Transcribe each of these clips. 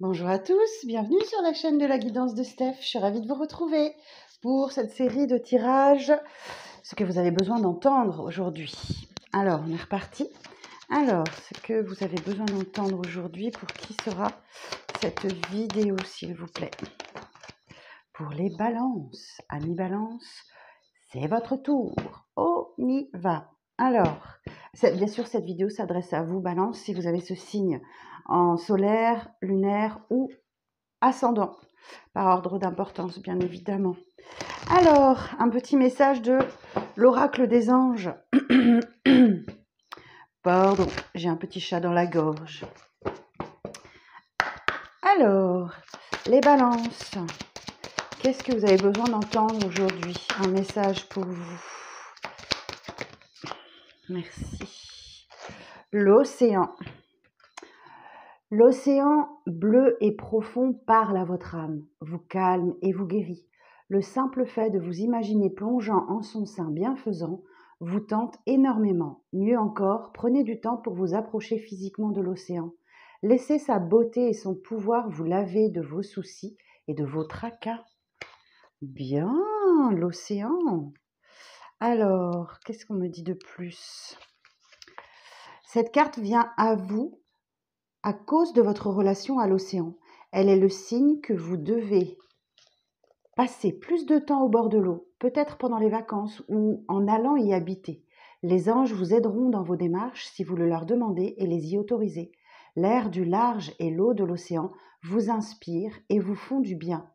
Bonjour à tous, bienvenue sur la chaîne de la guidance de Steph. Je suis ravie de vous retrouver pour cette série de tirages, ce que vous avez besoin d'entendre aujourd'hui. Alors, on est reparti. Alors, ce que vous avez besoin d'entendre aujourd'hui, pour qui sera cette vidéo, s'il vous plaît? Pour les balances, amis balance, c'est votre tour. On y va. Alors, bien sûr, cette vidéo s'adresse à vous, balance, si vous avez ce signe en solaire, lunaire ou ascendant, par ordre d'importance, bien évidemment. Alors, un petit message de l'oracle des anges. Pardon, j'ai un petit chat dans la gorge. Alors, les balances, qu'est-ce que vous avez besoin d'entendre aujourd'hui? Un message pour vous. Merci. L'océan. L'océan bleu et profond parle à votre âme, vous calme et vous guérit. Le simple fait de vous imaginer plongeant en son sein bienfaisant vous tente énormément. Mieux encore, prenez du temps pour vous approcher physiquement de l'océan. Laissez sa beauté et son pouvoir vous laver de vos soucis et de vos tracas. Bien, l'océan. Alors, qu'est-ce qu'on me dit de plus? Cette carte vient à vous à cause de votre relation à l'océan. Elle est le signe que vous devez passer plus de temps au bord de l'eau, peut-être pendant les vacances ou en allant y habiter. Les anges vous aideront dans vos démarches si vous le leur demandez et les y autorisez. L'air du large et l'eau de l'océan vous inspirent et vous font du bien.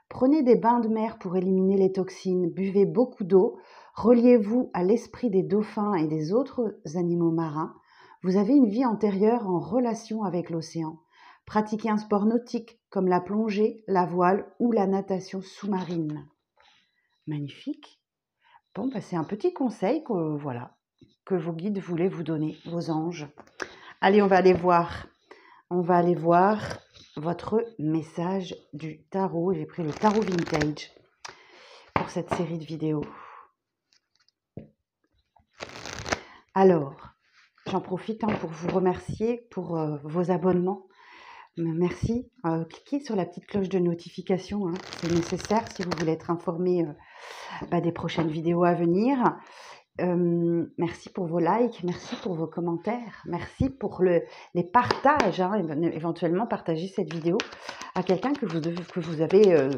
Prenez des bains de mer pour éliminer les toxines, buvez beaucoup d'eau, reliez-vous à l'esprit des dauphins et des autres animaux marins. Vous avez une vie antérieure en relation avec l'océan. Pratiquez un sport nautique comme la plongée, la voile ou la natation sous-marine. Magnifique. Bon, c'est un petit conseil que vos guides voulaient vous donner, vos anges. Allez, on va aller voir. On va aller voir votre message du tarot. J'ai pris le tarot vintage pour cette série de vidéos. Alors, j'en profite pour vous remercier pour vos abonnements. Merci. Cliquez sur la petite cloche de notification. C'est nécessaire si vous voulez être informé des prochaines vidéos à venir. Merci pour vos likes, merci pour vos commentaires, merci pour les partages. Éventuellement, partagez cette vidéo à quelqu'un que vous avez,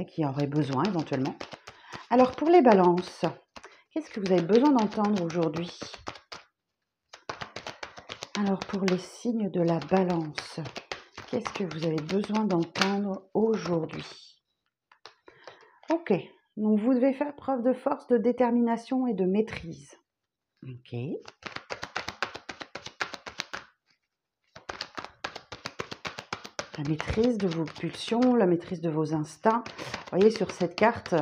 qui aurait besoin éventuellement. Alors, pour les balances, qu'est-ce que vous avez besoin d'entendre aujourd'hui? Alors, pour les signes de la balance, qu'est-ce que vous avez besoin d'entendre aujourd'hui? Ok, donc vous devez faire preuve de force, de détermination et de maîtrise. Ok. La maîtrise de vos pulsions, la maîtrise de vos instincts. Vous voyez, sur cette carte,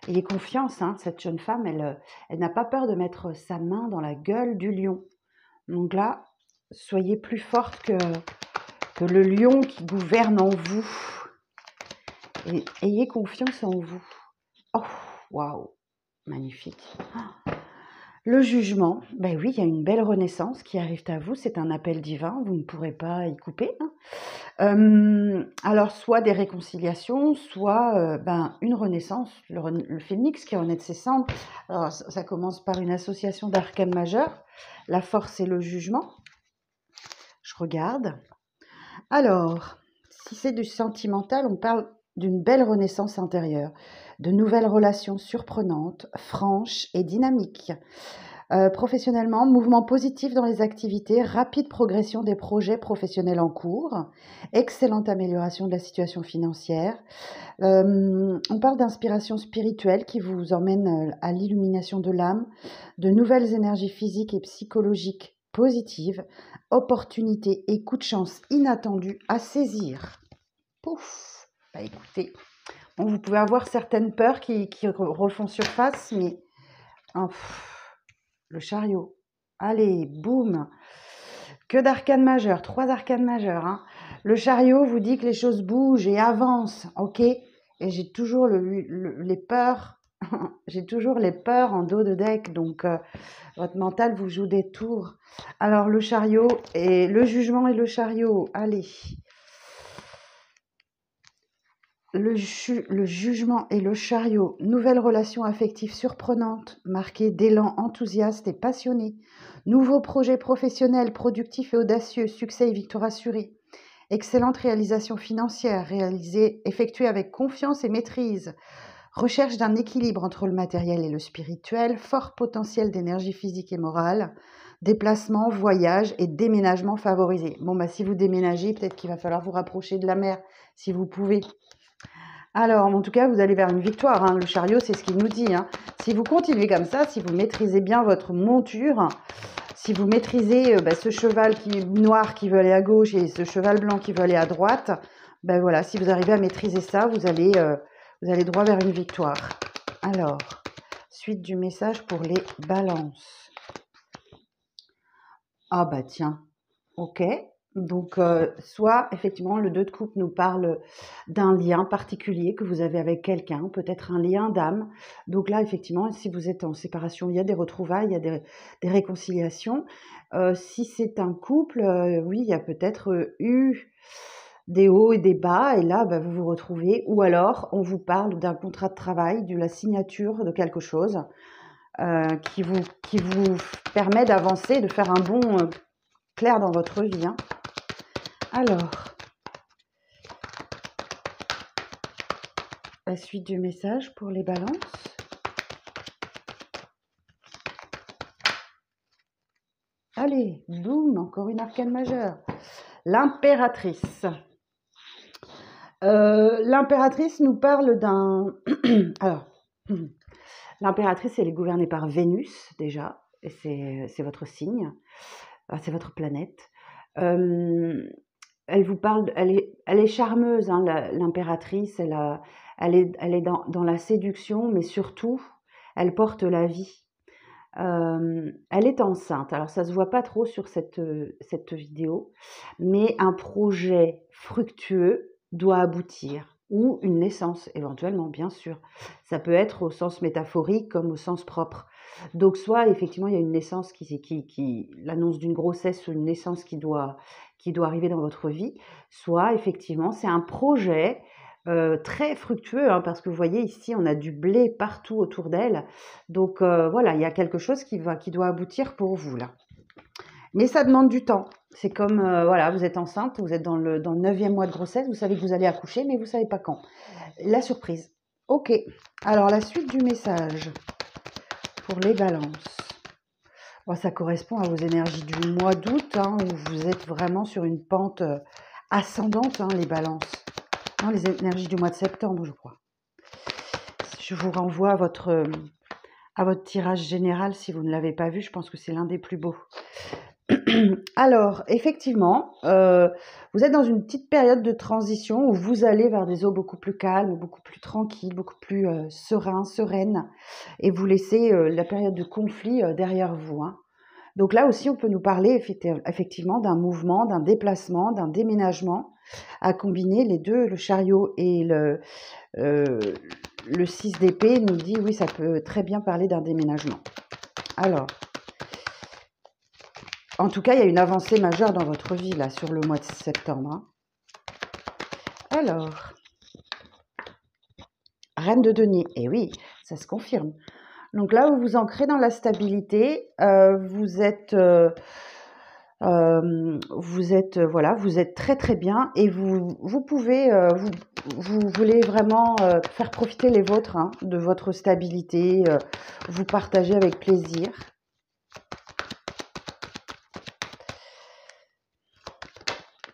ayez confiance, cette jeune femme, elle n'a pas peur de mettre sa main dans la gueule du lion. Donc là, soyez plus forte que le lion qui gouverne en vous. Et ayez confiance en vous. Oh, waouh, magnifique. Le jugement, oui, il y a une belle renaissance qui arrive à vous, c'est un appel divin, vous ne pourrez pas y couper. Alors, soit des réconciliations, soit une renaissance, le phénix qui renaît de ses cendres. Alors, ça commence par une association d'arcanes majeures, la force et le jugement. Je regarde. Alors, si c'est du sentimental, on parle d'une belle renaissance intérieure, de nouvelles relations surprenantes, franches et dynamiques. Professionnellement, mouvement positif dans les activités, rapide progression des projets professionnels en cours, excellente amélioration de la situation financière. On parle d'inspiration spirituelle qui vous emmène à l'illumination de l'âme, de nouvelles énergies physiques et psychologiques positives, opportunités et coups de chance inattendus à saisir. Pouf! Écoutez, vous pouvez avoir certaines peurs qui refont surface, mais... le chariot. Allez, boum. Que d'arcanes majeures, 3 arcanes majeures. Le chariot vous dit que les choses bougent et avancent, ok? Et j'ai toujours les peurs J'ai toujours les peurs en dos de deck, donc votre mental vous joue des tours. Alors, le chariot et le jugement et le chariot, allez. Le jugement et le chariot, nouvelle relation affective surprenante, marquée d'élan enthousiaste et passionné, nouveau projet professionnel productif et audacieux, succès et victoire assurée, excellente réalisation financière, effectuée avec confiance et maîtrise, recherche d'un équilibre entre le matériel et le spirituel, fort potentiel d'énergie physique et morale, déplacement, voyage et déménagement favorisé. Bon, bah, si vous déménagez, peut-être qu'il va falloir vous rapprocher de la mer, si vous pouvez. Alors, en tout cas, vous allez vers une victoire, hein. Le chariot, c'est ce qu'il nous dit, hein. Si vous continuez comme ça, si vous maîtrisez bien votre monture, si vous maîtrisez ce cheval noir qui veut aller à gauche et ce cheval blanc qui veut aller à droite, ben voilà, si vous arrivez à maîtriser ça, vous allez droit vers une victoire. Alors, suite du message pour les balances. Ah bah tiens, ok. Donc, soit effectivement, le 2 de coupe nous parle d'un lien particulier que vous avez avec quelqu'un, peut-être un lien d'âme. Donc là, effectivement, si vous êtes en séparation, il y a des retrouvailles, il y a des réconciliations. Si c'est un couple, oui, il y a peut-être eu des hauts et des bas, et là, bah, vous vous retrouvez. Ou alors, on vous parle d'un contrat de travail, de la signature de quelque chose qui vous permet d'avancer, de faire un bond clair dans votre vie, hein. Alors, la suite du message pour les balances. Allez, boum, encore une arcane majeure. L'impératrice. L'impératrice nous parle d'un... Alors, l'impératrice, elle est gouvernée par Vénus, déjà, et c'est votre signe, c'est votre planète. Elle vous parle, elle est charmeuse, hein, l'impératrice, elle est dans la séduction, mais surtout, elle porte la vie. Elle est enceinte, alors ça se voit pas trop sur cette vidéo, mais un projet fructueux doit aboutir, ou une naissance éventuellement, bien sûr. Ça peut être au sens métaphorique comme au sens propre. Donc soit effectivement il y a une naissance l'annonce d'une grossesse ou une naissance qui doit arriver dans votre vie, soit effectivement c'est un projet très fructueux, hein, parce que vous voyez ici on a du blé partout autour d'elle, donc voilà, il y a quelque chose qui doit aboutir pour vous là. Mais ça demande du temps. C'est comme, voilà, vous êtes enceinte, vous êtes dans le 9e mois de grossesse, vous savez que vous allez accoucher, mais vous ne savez pas quand. La surprise. Ok, alors la suite du message pour les balances. Bon, ça correspond à vos énergies du mois d'août, hein, où vous êtes vraiment sur une pente ascendante, hein, les balances. Non, les énergies du mois de septembre, je crois. Je vous renvoie à votre tirage général si vous ne l'avez pas vu. Je pense que c'est l'un des plus beaux. Alors, effectivement, vous êtes dans une petite période de transition où vous allez vers des eaux beaucoup plus calmes, beaucoup plus tranquilles, beaucoup plus sereines, et vous laissez la période de conflit derrière vous, hein. Donc là aussi, on peut nous parler effectivement d'un mouvement, d'un déplacement, d'un déménagement, à combiner les deux, le chariot et le 6 d'épée nous dit, oui, ça peut très bien parler d'un déménagement. Alors, en tout cas, il y a une avancée majeure dans votre vie, là, sur le mois de septembre, hein. Alors, Reine de denier, et oui, ça se confirme. Donc là, vous vous ancrez dans la stabilité, vous êtes très très bien, et vous pouvez, vous voulez vraiment faire profiter les vôtres, hein, de votre stabilité, vous partager avec plaisir.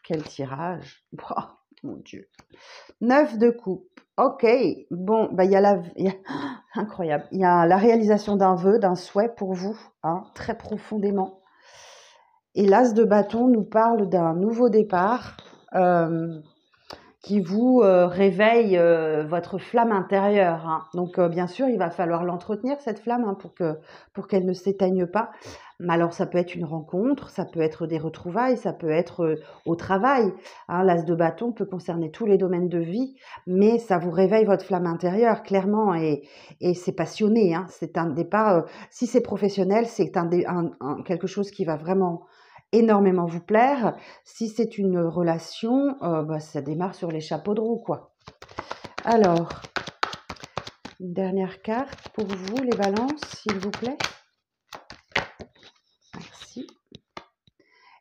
Quel tirage! Oh, mon Dieu! 9 de coupe. Ok, bon, bah, incroyable. Il y a la réalisation d'un vœu, d'un souhait pour vous, hein, très profondément. Et l'As de bâton nous parle d'un nouveau départ qui vous réveille votre flamme intérieure, hein. Donc, bien sûr, il va falloir l'entretenir, cette flamme, hein, pour qu'elle ne s'éteigne pas. Mais alors, ça peut être une rencontre, ça peut être des retrouvailles, ça peut être au travail. Hein, l'as de bâton peut concerner tous les domaines de vie, mais ça vous réveille votre flamme intérieure, clairement, et c'est passionné. Hein, c'est un départ. Si c'est professionnel, c'est quelque chose qui va vraiment énormément vous plaire. Si c'est une relation, bah, ça démarre sur les chapeaux de roue, quoi. Alors, une dernière carte pour vous, les balances, s'il vous plaît. Merci.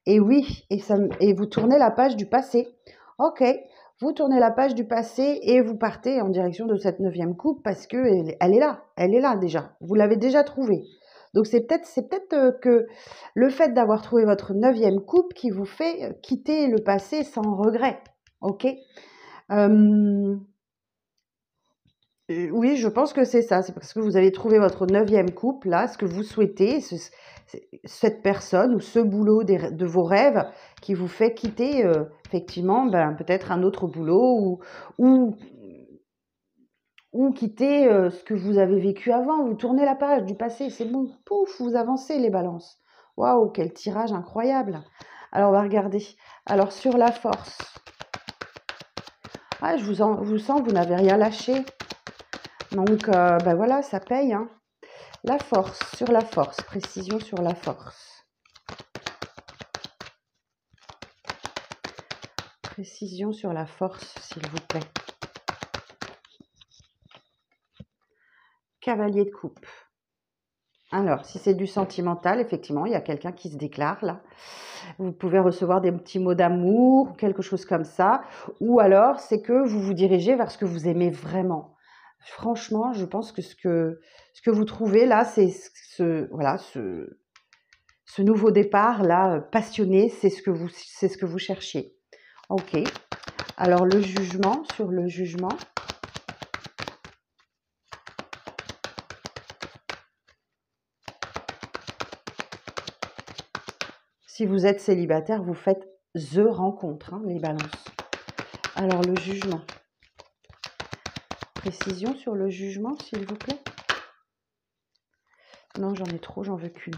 Et oui, et vous tournez la page du passé. Ok, vous tournez la page du passé et vous partez en direction de cette 9e coupe parce que elle est là déjà. Vous l'avez déjà trouvée. Donc c'est peut-être que le fait d'avoir trouvé votre 9e coupe qui vous fait quitter le passé sans regret. Ok. Oui, je pense que c'est ça. C'est parce que vous avez trouvé votre 9e coupe, là, ce que vous souhaitez, cette personne ou ce boulot de vos rêves qui vous fait quitter, effectivement, ben, peut-être un autre boulot ou, ou quitter ce que vous avez vécu avant. Vous tournez la page du passé, c'est bon. Pouf, vous avancez les balances. Waouh, quel tirage incroyable. Alors, on va regarder. Alors, sur la force. Ah, je vous sens, vous n'avez rien lâché. Donc, ben voilà, ça paye. Hein. La force, sur la force, précision sur la force. Précision sur la force, s'il vous plaît. Cavalier de coupe. Alors, si c'est du sentimental, effectivement, il y a quelqu'un qui se déclare là. Vous pouvez recevoir des petits mots d'amour, quelque chose comme ça. Ou alors, c'est que vous vous dirigez vers ce que vous aimez vraiment. Franchement, je pense que ce que vous trouvez là, c'est ce nouveau départ là, passionné, c'est ce que vous cherchiez. Ok. Alors le jugement, sur le jugement. Si vous êtes célibataire, vous faites the rencontre, hein, les balances. Alors le jugement. Précision sur le jugement, s'il vous plaît. Non, j'en ai trop, j'en veux qu'une.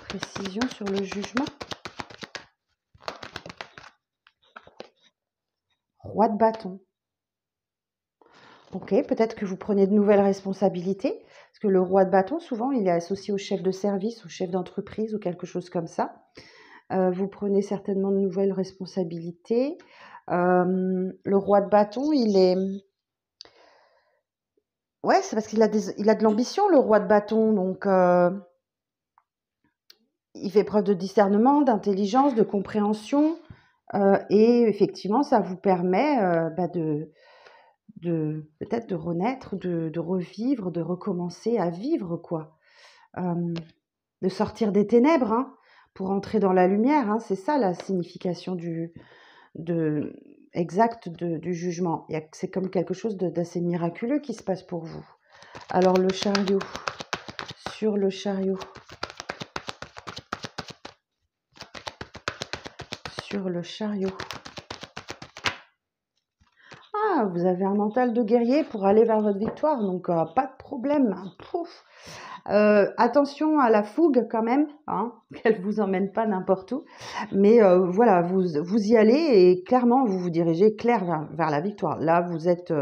Précision sur le jugement. Roi de bâton. Ok, peut-être que vous prenez de nouvelles responsabilités, parce que le roi de bâton, souvent, il est associé au chef de service, au chef d'entreprise ou quelque chose comme ça. Vous prenez certainement de nouvelles responsabilités. Le roi de bâton, il est... Ouais, c'est parce qu'il a de l'ambition, le roi de bâton, donc il fait preuve de discernement, d'intelligence, de compréhension, et effectivement, ça vous permet peut-être de renaître, de revivre, de recommencer à vivre, quoi. De sortir des ténèbres, hein, pour entrer dans la lumière, hein, c'est ça la signification exacte du jugement. C'est comme quelque chose d'assez miraculeux qui se passe pour vous. Alors le chariot, sur le chariot, sur le chariot. Ah, vous avez un mental de guerrier pour aller vers votre victoire, donc pas de problème. Pouf. Attention à la fougue quand même, hein, qu'elle vous emmène pas n'importe où. Mais voilà, vous y allez et clairement, vous vous dirigez vers la victoire. Là, vous êtes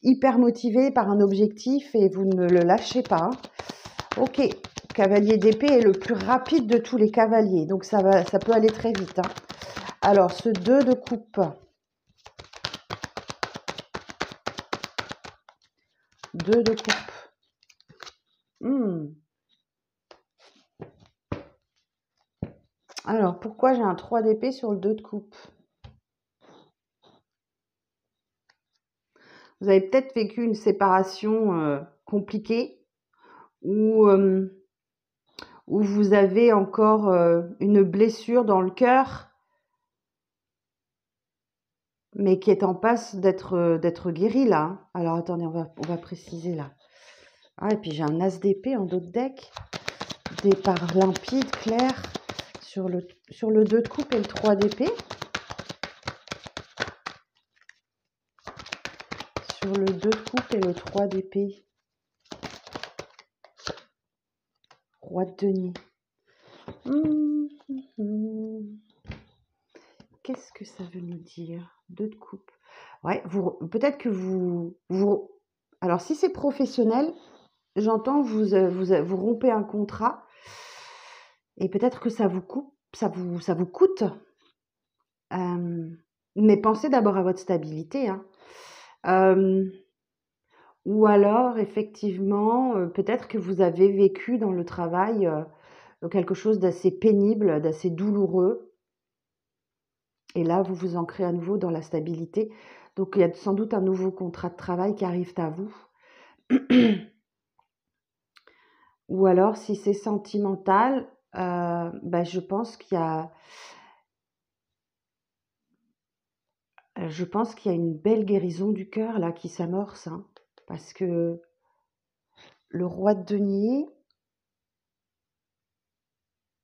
hyper motivé par un objectif et vous ne le lâchez pas. Hein. Ok, cavalier d'épée est le plus rapide de tous les cavaliers, donc ça peut aller très vite. Hein. Alors, ce 2 de coupe. 2 de coupe. Alors, pourquoi j'ai un 3 d'épée sur le 2 de coupe? Vous avez peut-être vécu une séparation compliquée ou vous avez encore une blessure dans le cœur, mais qui est en passe d'être guérie là. Hein. Alors, attendez, on va préciser là. Ah, et puis j'ai un as d'épée en dos de deck. Départ limpide, clair, sur le 2 de coupe et le 3 d'épée. Sur le 2 de coupe et le 3 d'épée. Roi de denier. Hum, hum, hum. Qu'est-ce que ça veut nous dire? 2 de coupe. Ouais, peut-être que alors si c'est professionnel, j'entends vous rompez un contrat et peut-être que ça vous coûte. Mais pensez d'abord à votre stabilité, hein. Ou alors effectivement, peut-être que vous avez vécu dans le travail, quelque chose d'assez pénible, d'assez douloureux et là vous vous ancrez à nouveau dans la stabilité. Donc il y a sans doute un nouveau contrat de travail qui arrive à vous. Ou alors si c'est sentimental, je pense qu'il y a une belle guérison du cœur là qui s'amorce, hein. Parce que le roi de denier,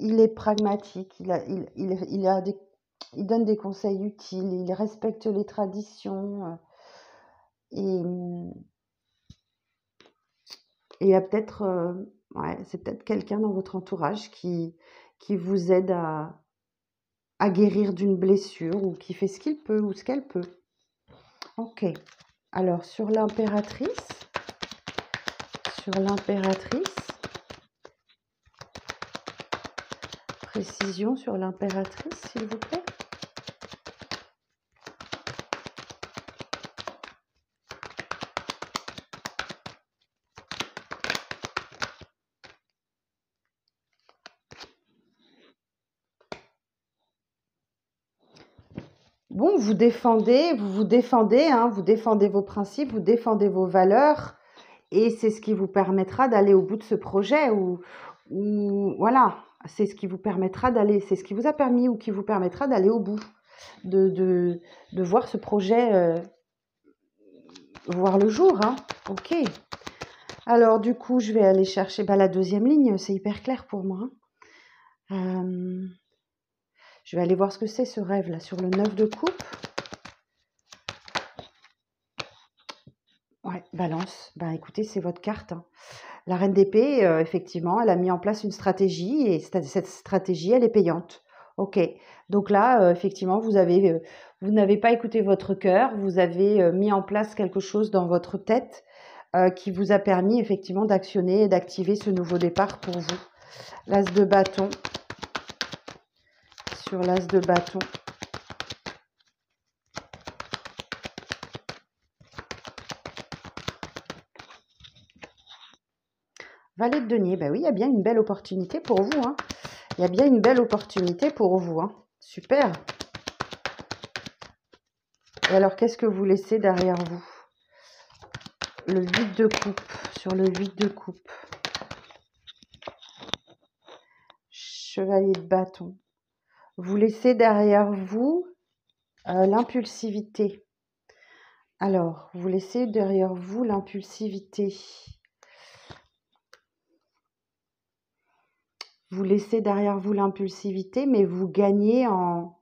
il est pragmatique, il donne des conseils utiles, il respecte les traditions, et il y a peut-être, c'est peut-être quelqu'un dans votre entourage qui vous aide à guérir d'une blessure ou qui fait ce qu'il peut ou ce qu'elle peut. Ok. Alors, sur l'impératrice, précision sur l'impératrice, s'il vous plaît. Bon, vous vous défendez, hein, vous défendez vos principes, vous défendez vos valeurs, et c'est ce qui vous permettra d'aller au bout de ce projet, ou voilà, c'est ce qui vous permettra d'aller, c'est ce qui vous a permis ou qui vous permettra d'aller au bout, de voir ce projet voir le jour, hein. Ok. Alors du coup, je vais aller chercher la deuxième ligne, c'est hyper clair pour moi, hein. Je vais aller voir ce que c'est ce rêve là sur le 9 de coupe. Ouais, balance. Écoutez, c'est votre carte, hein. La reine d'épée, effectivement, elle a mis en place une stratégie et cette stratégie, elle est payante. Ok. Donc là, effectivement, vous n'avez pas écouté votre cœur, vous avez mis en place quelque chose dans votre tête qui vous a permis effectivement d'actionner et d'activer ce nouveau départ pour vous. L'as de bâton. Sur l'as de bâton. Valet de denier, oui, il y a bien une belle opportunité pour vous, hein. Il y a bien une belle opportunité pour vous, hein. Super. Et alors, qu'est-ce que vous laissez derrière vous? Le 8 de coupe, sur le 8 de coupe. Chevalier de bâton. Vous laissez derrière vous l'impulsivité. Alors, vous laissez derrière vous l'impulsivité. Vous laissez derrière vous l'impulsivité, mais vous gagnez en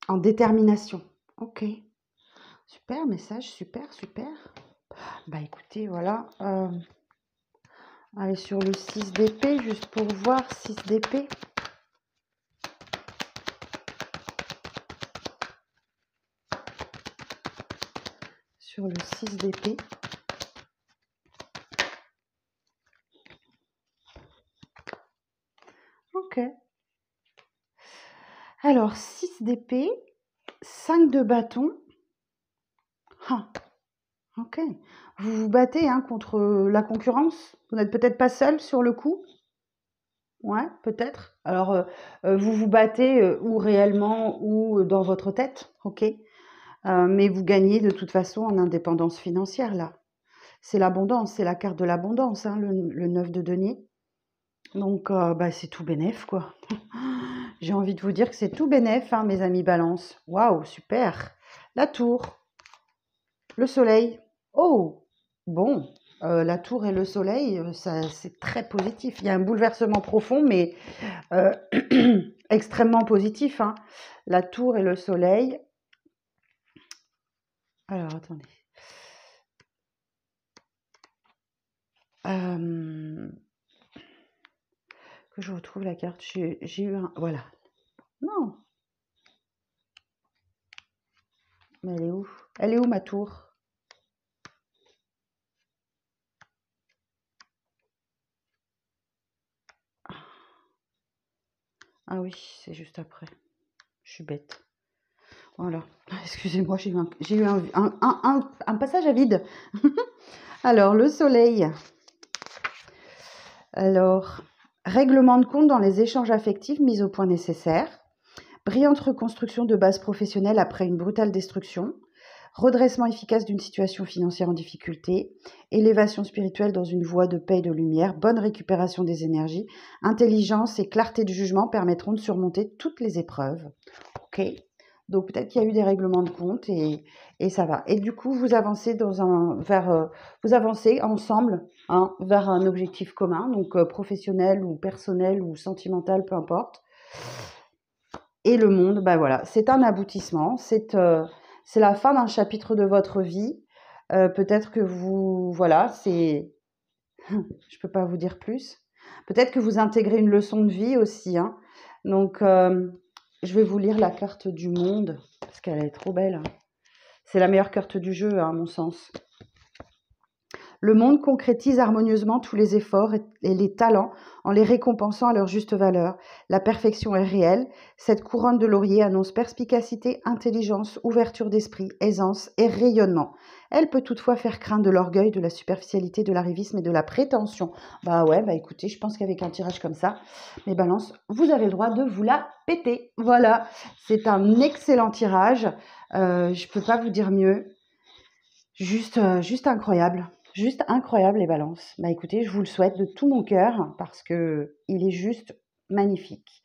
détermination. Ok. Super message, super, super. Écoutez, voilà. Allez, sur le 6 d'épée, juste pour voir, 6 d'épée. Sur le 6 d'épée. Ok. Alors, 6 d'épée, 5 de bâton. Ah, ok. Vous vous battez contre la concurrence. Vous n'êtes peut-être pas seul sur le coup. Ouais, peut-être. Alors, vous vous battez ou réellement ou dans votre tête, ok. Mais vous gagnez de toute façon en indépendance financière, là. C'est l'abondance, c'est la carte de l'abondance, hein, le 9 de denier. Donc, c'est tout bénef, quoi. J'ai envie de vous dire que c'est tout bénef, hein, mes amis balance. Waouh, super. La tour. Le soleil. Oh, bon. La tour et le soleil, c'est très positif. Il y a un bouleversement profond, mais extrêmement positif, hein. La tour et le soleil. Alors, attendez. Que je retrouve la carte. J'ai eu un... Voilà. Non. Mais elle est où? Elle est où ma tour? Ah oui, c'est juste après. Je suis bête. Voilà. Excusez-moi, j'ai eu un passage à vide. Alors, le soleil. Alors, règlement de compte dans les échanges affectifs, mise au point nécessaire. Brillante reconstruction de base professionnelle après une brutale destruction. Redressement efficace d'une situation financière en difficulté. Élévation spirituelle dans une voie de paix et de lumière. Bonne récupération des énergies. Intelligence et clarté de jugement permettront de surmonter toutes les épreuves. Ok. Donc peut-être qu'il y a eu des règlements de compte et ça va. Et du coup, vous avancez vous avancez ensemble vers un objectif commun, donc professionnel ou personnel ou sentimental, peu importe. Et le monde, bah voilà, c'est un aboutissement, c'est la fin d'un chapitre de votre vie. Peut-être que vous, voilà, je peux pas vous dire plus. Peut-être que vous intégrez une leçon de vie aussi, hein. Donc je vais vous lire la carte du monde, parce qu'elle est trop belle. C'est la meilleure carte du jeu, à mon sens. Le monde concrétise harmonieusement tous les efforts et les talents en les récompensant à leur juste valeur. La perfection est réelle. Cette couronne de laurier annonce perspicacité, intelligence, ouverture d'esprit, aisance et rayonnement. Elle peut toutefois faire craindre de l'orgueil, de la superficialité, de l'arrivisme et de la prétention. Bah ouais, bah écoutez, je pense qu'avec un tirage comme ça, mes balances, vous avez le droit de vous la péter. Voilà, c'est un excellent tirage. Je peux pas vous dire mieux. Juste incroyable. Juste incroyable les balances. Bah écoutez, je vous le souhaite de tout mon cœur parce que il est juste magnifique.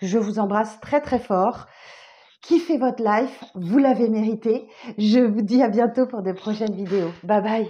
Je vous embrasse très très fort. Kiffez votre life, vous l'avez mérité. Je vous dis à bientôt pour de prochaines vidéos. Bye bye.